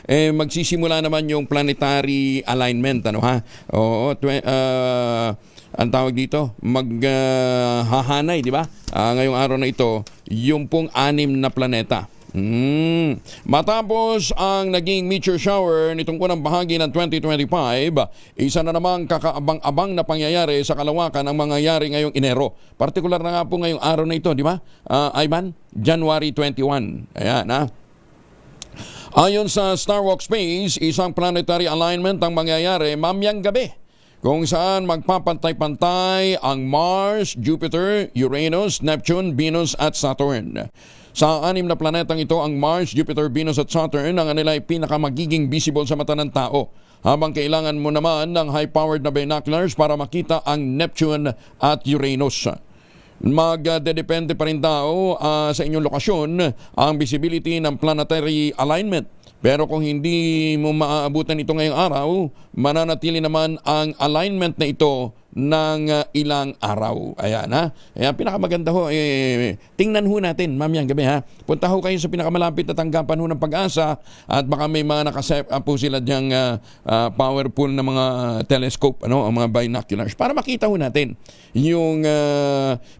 magsisimula naman yung planetary alignment, ano ha? Oo, ang tawag dito, maghahanay, di ba? Ngayong araw na ito, yung pong 6 na planeta. Matapos ang naging meteor shower nitong unang bahagi ng 2025, isa na namang kakaabang-abang na pangyayari sa kalawakan ang mangyayari ngayong Enero. Partikular na nga po ngayong araw na ito, di ba? Ivan, January 21. Ayan, ha? Ayon sa Star Walk Space, isang planetary alignment ang mangyayari mamayang gabi, kung saan magpapantay-pantay ang Mars, Jupiter, Uranus, Neptune, Venus at Saturn. Sa 6 na planetang ito, ang Mars, Jupiter, Venus at Saturn ang nila ay pinakamagiging visible sa mata ng tao, habang kailangan mo naman ng high-powered na binoculars para makita ang Neptune at Uranus. Magdedepende pa rin daw sa inyong lokasyon ang visibility ng planetary alignment. Pero kung hindi mo maaabutan ito ngayong araw, mananatili naman ang alignment na ito ng ilang araw. Ayan, ha? Ayan, pinakamaganda ho, tingnan ho natin mamayang gabi, ha? Punta ho kayo sa pinakamalapit na tanggapan ho ng Pag-asa at baka may mga nakaset po sila diyang powerful na mga telescope, ano, ang mga binoculars, para makita ho natin yung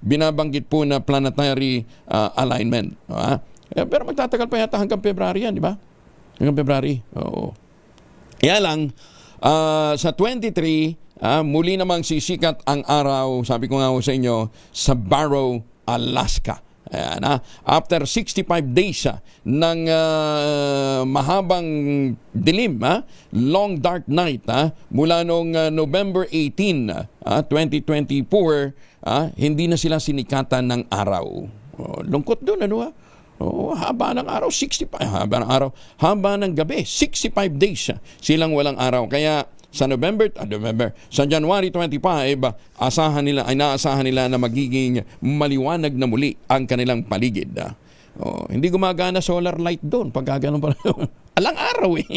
binabanggit po na planetary alignment. Ha? Pero magtatagal pa yata hanggang February yan, di ba? Hanggang February. Oo. Kaya lang, sa 23, muli namang sisikat ang araw, sabi ko nga sa inyo, sa Barrow, Alaska. Ayan, after 65 days ng mahabang dilim, long dark night, mula noong November 18, 2024, hindi na sila sinikatan ng araw. Lungkot doon, ano ha? Haba ng araw, 65. Haba ng gabi, 65 days silang walang araw. Kaya sa sa January 25, inaasahan nila na magiging maliwanag na muli ang kanilang paligid. Hindi gumagana solar light doon pag gano'n pa. Alang araw eh.